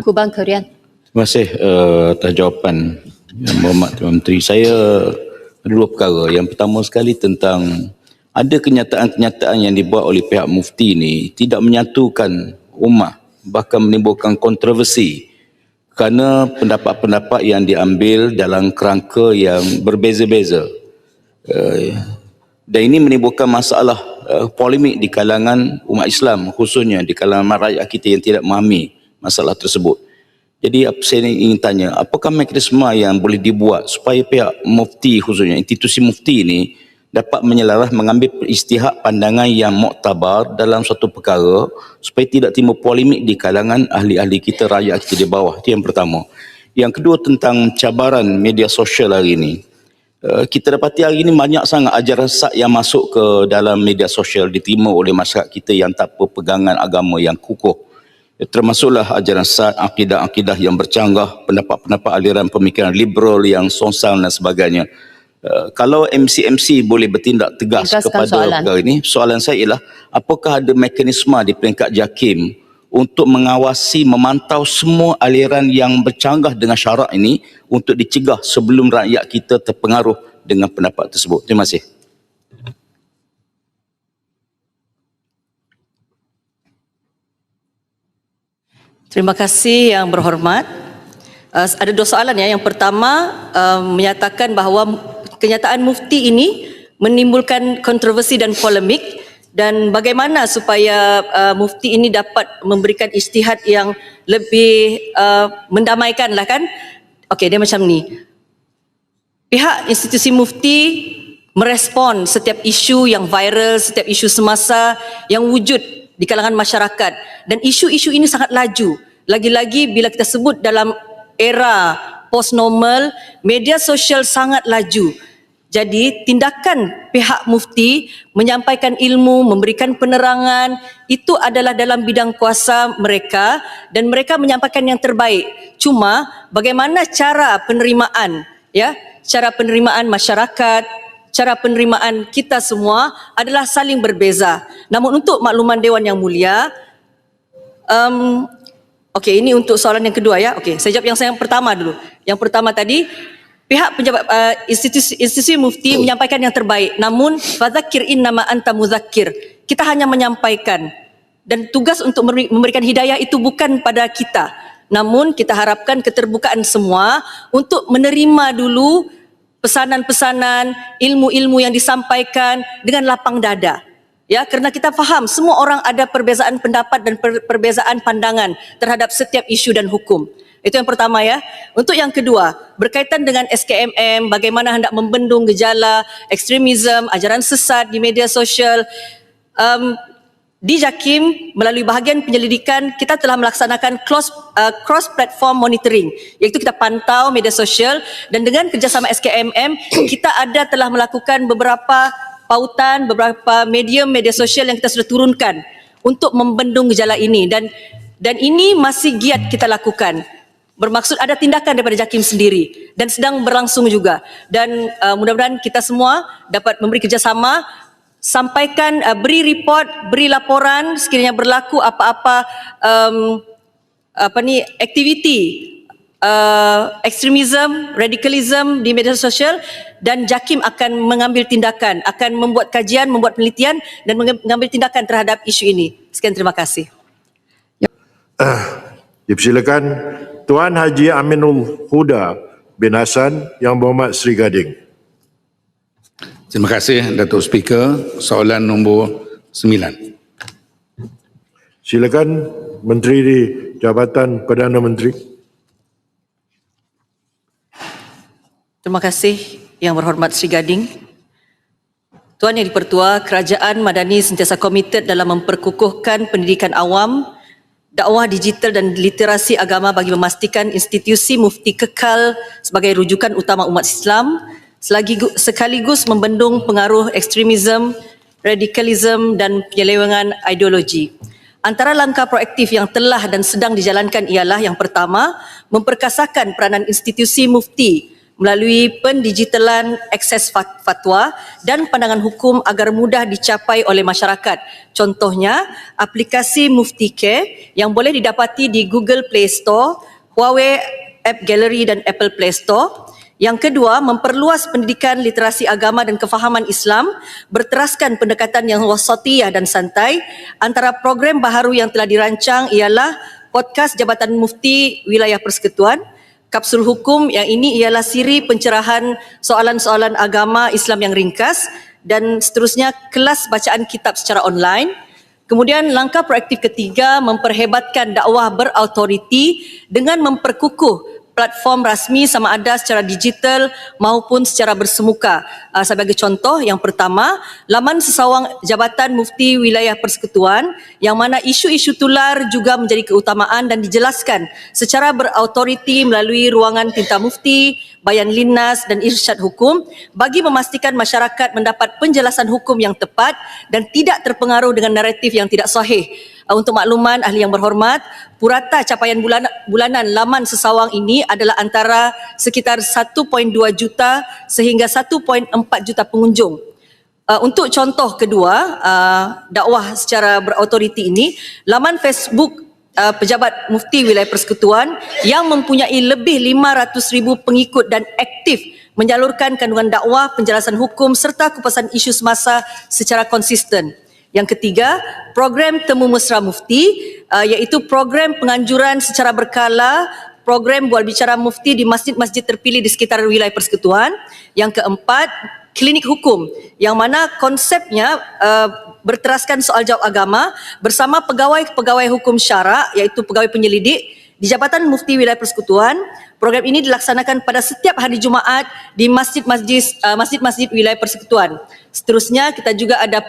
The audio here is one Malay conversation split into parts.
Kubang Korean. Terima kasih atas jawapan Yang Berhormat Tuan Menteri. Saya ada dua perkara. Yang pertama sekali tentang ada kenyataan-kenyataan yang dibuat oleh pihak mufti ini tidak menyatukan ummah, bahkan menimbulkan kontroversi kerana pendapat-pendapat yang diambil dalam kerangka yang berbeza-beza. Dan ini menimbulkan masalah polemik di kalangan umat Islam, khususnya di kalangan rakyat kita yang tidak memahami masalah tersebut. Jadi saya ingin tanya, apakah mekanisme yang boleh dibuat supaya pihak mufti, khususnya institusi mufti ini dapat menyelaras mengambil ijtihad pandangan yang muktabar dalam suatu perkara supaya tidak timbul polemik di kalangan ahli-ahli kita, rakyat kita di bawah. Itu yang pertama. Yang kedua tentang cabaran media sosial hari ini. Kita dapati hari ini banyak sangat ajaran sesat yang masuk ke dalam media sosial diterima oleh masyarakat kita yang tak berpegangan agama yang kukuh. Termasuklah ajaran sesat, akidah-akidah yang bercanggah, pendapat-pendapat aliran pemikiran liberal yang songsang dan sebagainya. Kalau MC boleh bertindak tegas kepada perkara ini, soalan saya ialah apakah ada mekanisme di peringkat JAKIM untuk mengawasi, memantau semua aliran yang bercanggah dengan syarak ini untuk dicegah sebelum rakyat kita terpengaruh dengan pendapat tersebut. Terima kasih. Terima kasih Yang Berhormat. Ada dua soalan ya. Yang pertama menyatakan bahawa kenyataan mufti ini menimbulkan kontroversi dan polemik, dan bagaimana supaya mufti ini dapat memberikan ijtihad yang lebih mendamaikan lah kan. Okey, dia macam ni. Pihak institusi mufti merespon setiap isu yang viral, setiap isu semasa yang wujud di kalangan masyarakat, dan isu-isu ini sangat laju. Lagi-lagi bila kita sebut dalam era post-normal, media sosial sangat laju. Jadi tindakan pihak mufti menyampaikan ilmu, memberikan penerangan, itu adalah dalam bidang kuasa mereka dan mereka menyampaikan yang terbaik. Cuma bagaimana cara penerimaan, ya, cara penerimaan masyarakat, cara penerimaan kita semua adalah saling berbeza. Namun untuk makluman Dewan Yang Mulia, okey, ini untuk soalan yang kedua ya. Okey, saya jawab yang pertama dulu. Yang pertama tadi, pihak penjabat institusi mufti menyampaikan yang terbaik. Namun fadzakir innama anta muzakkir. Kita hanya menyampaikan, dan tugas untuk memberikan hidayah itu bukan pada kita. Namun kita harapkan keterbukaan semua untuk menerima dulu pesanan-pesanan, ilmu-ilmu yang disampaikan dengan lapang dada. Ya, kerana kita faham semua orang ada perbezaan pendapat dan perbezaan pandangan terhadap setiap isu dan hukum. Itu yang pertama ya. Untuk yang kedua, berkaitan dengan SKMM, bagaimana hendak membendung gejala ekstremisme, ajaran sesat di media sosial. Di JAKIM melalui bahagian penyelidikan, kita telah melaksanakan cross platform monitoring, iaitu kita pantau media sosial, dan dengan kerjasama SKMM kita telah melakukan beberapa pautan, beberapa medium media sosial yang kita sudah turunkan untuk membendung gejala ini, dan ini masih giat kita lakukan. Bermaksud ada tindakan daripada JAKIM sendiri dan sedang berlangsung juga, dan mudah-mudahan kita semua dapat memberi kerjasama, sampaikan, beri report, beri laporan sekiranya berlaku apa-apa aktiviti ekstremisme, radikalisme di media sosial, dan JAKIM akan mengambil tindakan, akan membuat kajian, membuat penelitian dan mengambil tindakan terhadap isu ini. Sekian, terima kasih. Dipersilakan Tuan Haji Aminul Huda bin Hassan Yang Berhormat Seri Gading. Terima kasih Datuk Speaker. Soalan nombor 9. Silakan Menteri di Jabatan Perdana Menteri. Terima kasih Yang Berhormat Seri Gading. Tuan Yang di-Pertua, Kerajaan Madani sentiasa komited dalam memperkukuhkan pendidikan awam, dakwah digital dan literasi agama bagi memastikan institusi mufti kekal sebagai rujukan utama umat Islam, sekaligus membendung pengaruh ekstremisme, radikalisme dan penyelewengan ideologi. Antara langkah proaktif yang telah dan sedang dijalankan ialah yang pertama, memperkasakan peranan institusi mufti melalui pendigitalan akses fatwa dan pandangan hukum agar mudah dicapai oleh masyarakat. Contohnya, aplikasi Mufti Care yang boleh didapati di Google Play Store, Huawei App Gallery dan Apple Play Store. Yang kedua, memperluas pendidikan literasi agama dan kefahaman Islam, berteraskan pendekatan yang wasatiyah dan santai. Antara program baharu yang telah dirancang ialah podcast Jabatan Mufti Wilayah Persekutuan, kapsul hukum yang ini ialah siri pencerahan soalan-soalan agama Islam yang ringkas, dan seterusnya kelas bacaan kitab secara online. Kemudian langkah proaktif ketiga, memperhebatkan dakwah berautoriti dengan memperkukuh platform rasmi sama ada secara digital maupun secara bersemuka. Sebagai contoh, yang pertama, laman sesawang Jabatan Mufti Wilayah Persekutuan yang mana isu-isu tular juga menjadi keutamaan dan dijelaskan secara berautoriti melalui ruangan Tinta Mufti, Bayan Linnas dan Irsyad Hukum bagi memastikan masyarakat mendapat penjelasan hukum yang tepat dan tidak terpengaruh dengan naratif yang tidak sahih. Untuk makluman ahli yang berhormat, purata capaian bulanan laman sesawang ini adalah antara sekitar 1.2 juta sehingga 1.4 juta pengunjung. Untuk contoh kedua, dakwah secara berautoriti ini, laman Facebook Pejabat Mufti Wilayah Persekutuan yang mempunyai lebih 500,000 pengikut dan aktif menyalurkan kandungan dakwah, penjelasan hukum serta kupasan isu semasa secara konsisten. Yang ketiga, program Temu Mesra Mufti, iaitu program penganjuran secara berkala, program bual bicara mufti di masjid-masjid terpilih di sekitar wilayah persekutuan. Yang keempat, klinik hukum yang mana konsepnya berteraskan soal jawab agama bersama pegawai-pegawai hukum syara, iaitu pegawai penyelidik di Jabatan Mufti Wilayah Persekutuan. Program ini dilaksanakan pada setiap hari Jumaat di masjid-masjid wilayah persekutuan. Seterusnya, kita juga ada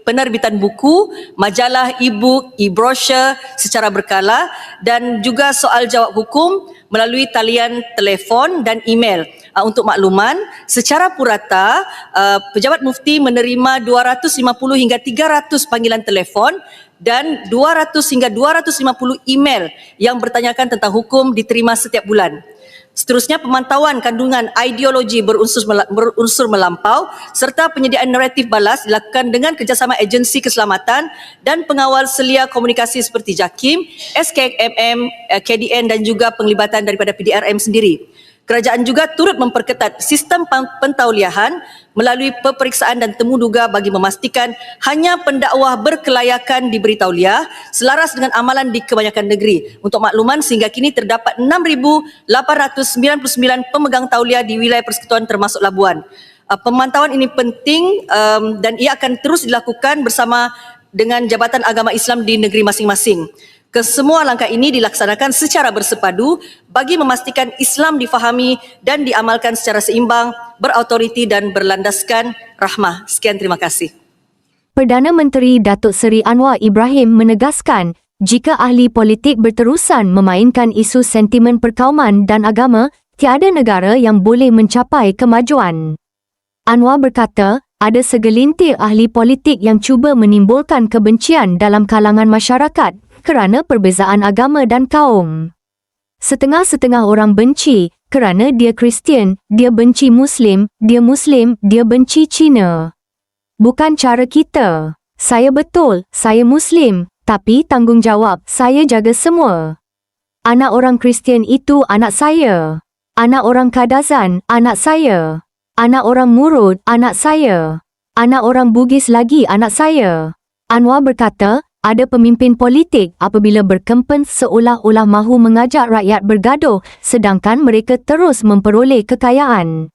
penerbitan buku, majalah, e-book, e-brochure secara berkala dan juga soal jawab hukum melalui talian telefon dan email. Untuk makluman, secara purata, Pejabat Mufti menerima 250 hingga 300 panggilan telefon dan 200 hingga 250 email yang bertanyakan tentang hukum diterima setiap bulan. Seterusnya, pemantauan kandungan ideologi berunsur melampau serta penyediaan naratif balas dilakukan dengan kerjasama agensi keselamatan dan pengawal selia komunikasi seperti JAKIM, SKMM, KDN dan juga penglibatan daripada PDRM sendiri. Kerajaan juga turut memperketat sistem pentauliahan melalui peperiksaan dan temu duga bagi memastikan hanya pendakwah berkelayakan diberi tauliah selaras dengan amalan di kebanyakan negeri. Untuk makluman, sehingga kini terdapat 6,899 pemegang tauliah di wilayah persekutuan termasuk Labuan. Pemantauan ini penting dan ia akan terus dilakukan bersama dengan Jabatan Agama Islam di negeri masing-masing. Kesemua langkah ini dilaksanakan secara bersepadu bagi memastikan Islam difahami dan diamalkan secara seimbang, berautoriti dan berlandaskan rahmah. Sekian, terima kasih. Perdana Menteri Datuk Seri Anwar Ibrahim menegaskan jika ahli politik berterusan memainkan isu sentimen perkauman dan agama, tiada negara yang boleh mencapai kemajuan. Anwar berkata, ada segelintir ahli politik yang cuba menimbulkan kebencian dalam kalangan masyarakat kerana perbezaan agama dan kaum. Setengah-setengah orang benci kerana dia Kristian, dia benci Muslim, dia benci Cina. Bukan cara kita. Saya betul, saya Muslim, tapi tanggungjawab saya jaga semua. Anak orang Kristian itu anak saya. Anak orang Kadazan, anak saya. Anak orang Murud, anak saya. Anak orang Bugis lagi anak saya. Anwar berkata, ada pemimpin politik apabila berkempen seolah-olah mahu mengajak rakyat bergaduh sedangkan mereka terus memperoleh kekayaan.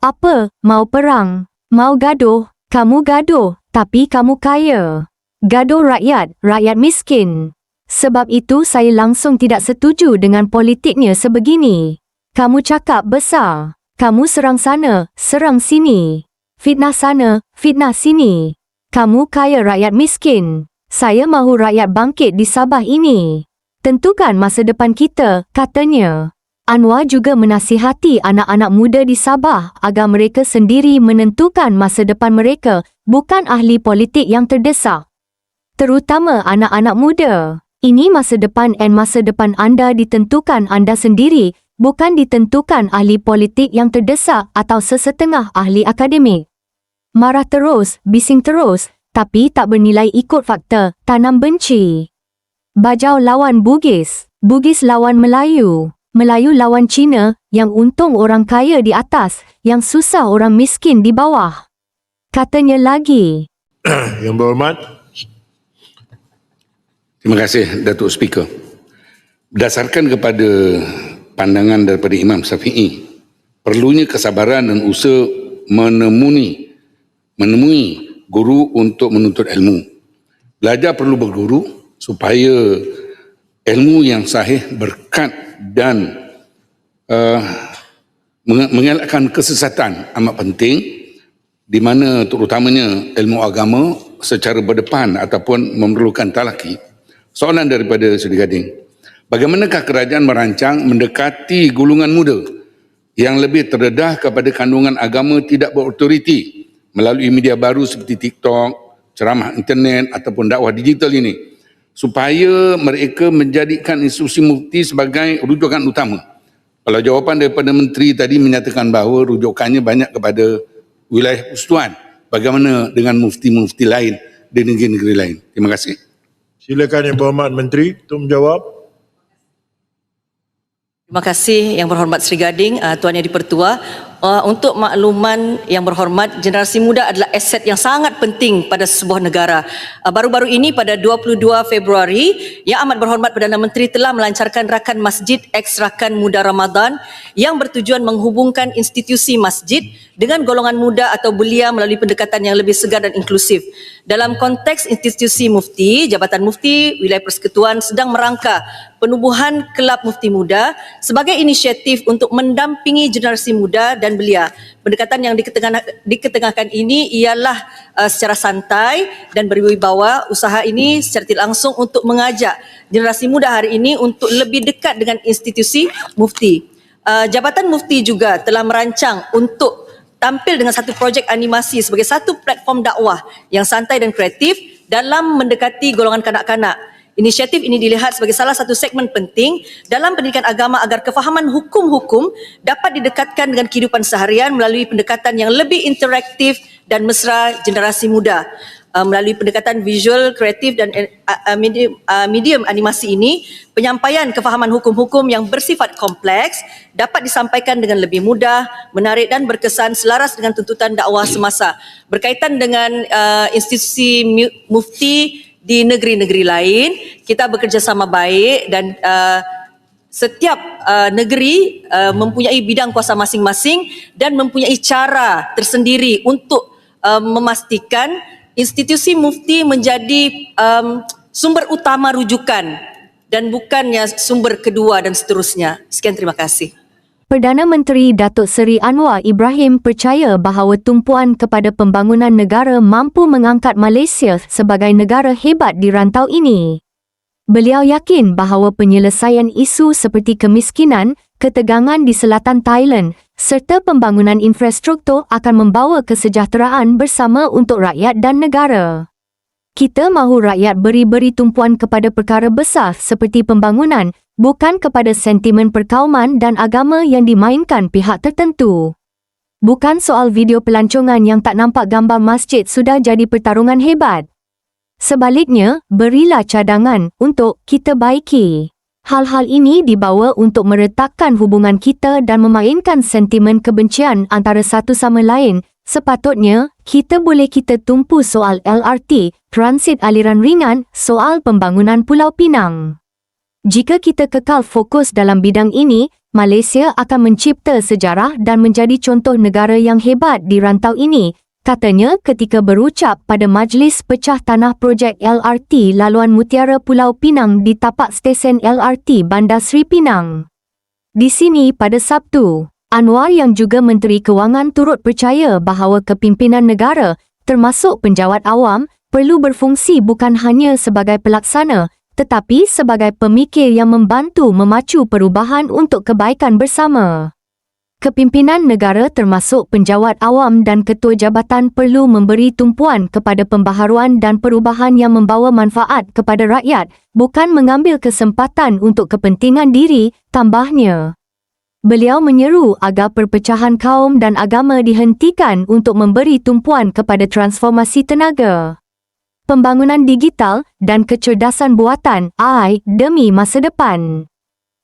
Apa? Mau perang? Mau gaduh? Kamu gaduh, tapi kamu kaya. Gaduh rakyat, rakyat miskin. Sebab itu saya langsung tidak setuju dengan politiknya sebegini. Kamu cakap besar. Kamu serang sana, serang sini. Fitnah sana, fitnah sini. Kamu kaya rakyat miskin. Saya mahu rakyat bangkit di Sabah ini. Tentukan masa depan kita, katanya. Anwar juga menasihati anak-anak muda di Sabah agar mereka sendiri menentukan masa depan mereka, bukan ahli politik yang terdesak. Terutama anak-anak muda. Ini masa depan anda ditentukan anda sendiri, bukan ditentukan ahli politik yang terdesak atau sesetengah ahli akademik. Marah terus, bising terus, tapi tak bernilai ikut fakta, tanam benci. Bajau lawan Bugis, Bugis lawan Melayu, Melayu lawan Cina, yang untung orang kaya di atas, yang susah orang miskin di bawah. Katanya lagi. Yang berhormat, Terima kasih Datuk Speaker. Berdasarkan kepada pandangan daripada Imam Syafi'i, perlunya kesabaran dan usaha menemui guru untuk menuntut ilmu. Belajar perlu berguru supaya ilmu yang sahih, berkat dan mengelakkan kesesatan amat penting, di mana terutamanya ilmu agama secara berdepan ataupun memerlukan talaki. Soalan daripada Seri Gading, bagaimanakah kerajaan merancang mendekati golongan muda yang lebih terdedah kepada kandungan agama tidak berautoriti melalui media baru seperti TikTok, ceramah internet ataupun dakwah digital ini, supaya mereka menjadikan institusi mufti sebagai rujukan utama? Kalau jawapan daripada Menteri tadi menyatakan bahawa rujukannya banyak kepada wilayah persekutuan, bagaimana dengan mufti-mufti lain di negeri-negeri lain? Terima kasih. silakan Yang Berhormat Menteri untuk menjawab. Terima kasih Yang Berhormat Seri Gading, Tuan Yang di-Pertua. Untuk makluman Yang Berhormat, generasi muda adalah aset yang sangat penting pada sebuah negara. Baru-baru ini pada 22 Februari, Yang Amat Berhormat Perdana Menteri telah melancarkan Rakan Masjid X Rakan Muda Ramadan yang bertujuan menghubungkan institusi masjid dengan golongan muda atau belia melalui pendekatan yang lebih segar dan inklusif. Dalam konteks institusi mufti, Jabatan Mufti Wilayah Persekutuan sedang merangka penubuhan Kelab Mufti Muda sebagai inisiatif untuk mendampingi generasi muda dan belia. Pendekatan yang diketengahkan ini ialah secara santai dan berwibawa. Usaha ini secara tidak langsung untuk mengajak generasi muda hari ini untuk lebih dekat dengan institusi mufti. Jabatan Mufti juga telah merancang untuk tampil dengan satu projek animasi sebagai satu platform dakwah yang santai dan kreatif dalam mendekati golongan kanak-kanak. Inisiatif ini dilihat sebagai salah satu segmen penting dalam pendidikan agama agar kefahaman hukum-hukum dapat didekatkan dengan kehidupan seharian melalui pendekatan yang lebih interaktif dan mesra generasi muda. Melalui pendekatan visual, kreatif dan medium animasi ini, penyampaian kefahaman hukum-hukum yang bersifat kompleks dapat disampaikan dengan lebih mudah, menarik dan berkesan selaras dengan tuntutan dakwah semasa. Berkaitan dengan institusi mufti di negeri-negeri lain, kita bekerjasama baik dan setiap negeri mempunyai bidang kuasa masing-masing dan mempunyai cara tersendiri untuk memastikan institusi mufti menjadi sumber utama rujukan dan bukannya sumber kedua dan seterusnya. Sekian, terima kasih. Perdana Menteri Datuk Seri Anwar Ibrahim percaya bahawa tumpuan kepada pembangunan negara mampu mengangkat Malaysia sebagai negara hebat di rantau ini. Beliau yakin bahawa penyelesaian isu seperti kemiskinan, ketegangan di selatan Thailand serta pembangunan infrastruktur akan membawa kesejahteraan bersama untuk rakyat dan negara. Kita mahu rakyat beri tumpuan kepada perkara besar seperti pembangunan, bukan kepada sentimen perkauman dan agama yang dimainkan pihak tertentu. Bukan soal video pelancongan yang tak nampak gambar masjid sudah jadi pertarungan hebat. Sebaliknya, berilah cadangan untuk kita baiki. Hal-hal ini dibawa untuk meretakkan hubungan kita dan memainkan sentimen kebencian antara satu sama lain. Sepatutnya, kita tumpu soal LRT, transit aliran ringan, soal pembangunan Pulau Pinang. Jika kita kekal fokus dalam bidang ini, Malaysia akan mencipta sejarah dan menjadi contoh negara yang hebat di rantau ini, katanya ketika berucap pada Majlis Pecah Tanah Projek LRT Laluan Mutiara Pulau Pinang di tapak stesen LRT Bandar Seri Pinang. Di sini pada Sabtu, Anwar yang juga Menteri Kewangan turut percaya bahawa kepimpinan negara, termasuk penjawat awam, perlu berfungsi bukan hanya sebagai pelaksana, tetapi sebagai pemikir yang membantu memacu perubahan untuk kebaikan bersama. Kepimpinan negara termasuk penjawat awam dan ketua jabatan perlu memberi tumpuan kepada pembaharuan dan perubahan yang membawa manfaat kepada rakyat, bukan mengambil kesempatan untuk kepentingan diri, tambahnya. Beliau menyeru agar perpecahan kaum dan agama dihentikan untuk memberi tumpuan kepada transformasi tenaga, pembangunan digital dan kecerdasan buatan AI demi masa depan.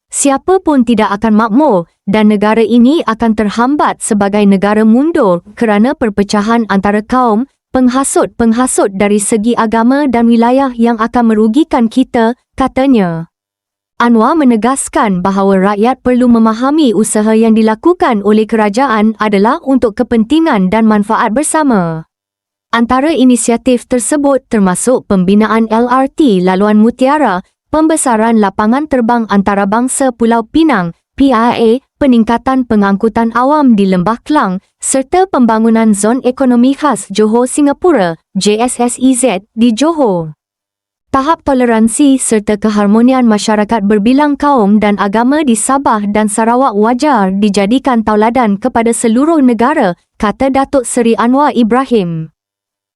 Siapa pun tidak akan makmur dan negara ini akan terhambat sebagai negara mundur kerana perpecahan antara kaum, penghasut-penghasut dari segi agama dan wilayah yang akan merugikan kita, katanya. Anwar menegaskan bahawa rakyat perlu memahami usaha yang dilakukan oleh kerajaan adalah untuk kepentingan dan manfaat bersama. Antara inisiatif tersebut termasuk pembinaan LRT Laluan Mutiara, pembesaran lapangan terbang antarabangsa Pulau Pinang, PIA, peningkatan pengangkutan awam di Lembah Klang, serta pembangunan Zon Ekonomi Khas Johor Singapura, JSSEZ, di Johor. Tahap toleransi serta keharmonian masyarakat berbilang kaum dan agama di Sabah dan Sarawak wajar dijadikan tauladan kepada seluruh negara, kata Datuk Seri Anwar Ibrahim.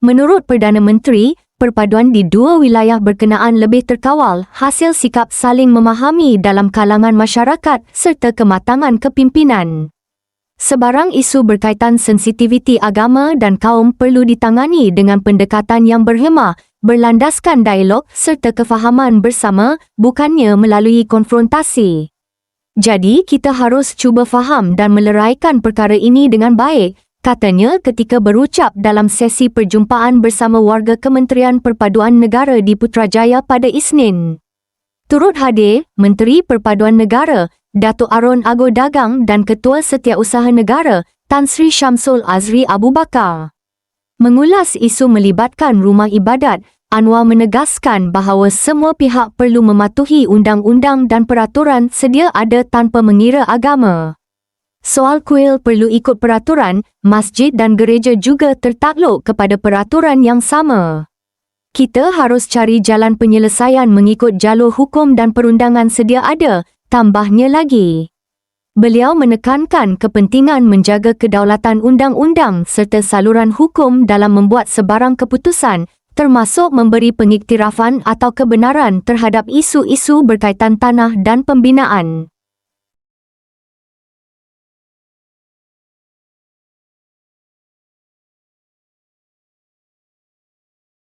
Menurut Perdana Menteri, perpaduan di dua wilayah berkenaan lebih terkawal hasil sikap saling memahami dalam kalangan masyarakat serta kematangan kepimpinan. Sebarang isu berkaitan sensitiviti agama dan kaum perlu ditangani dengan pendekatan yang berhemah, berlandaskan dialog serta kefahaman bersama, bukannya melalui konfrontasi. Jadi, kita harus cuba faham dan meleraikan perkara ini dengan baik, katanya ketika berucap dalam sesi perjumpaan bersama warga Kementerian Perpaduan Negara di Putrajaya pada Isnin. Turut hadir Menteri Perpaduan Negara, Datuk Arun Agor Dagang dan Ketua Setiausaha Negara, Tan Sri Syamsul Azri Abu Bakar. Mengulas isu melibatkan rumah ibadat, Anwar menegaskan bahawa semua pihak perlu mematuhi undang-undang dan peraturan sedia ada tanpa mengira agama. Soal kuil perlu ikut peraturan, masjid dan gereja juga tertakluk kepada peraturan yang sama. Kita harus cari jalan penyelesaian mengikut jalur hukum dan perundangan sedia ada, tambahnya lagi. Beliau menekankan kepentingan menjaga kedaulatan undang-undang serta saluran hukum dalam membuat sebarang keputusan, termasuk memberi pengiktirafan atau kebenaran terhadap isu-isu berkaitan tanah dan pembinaan.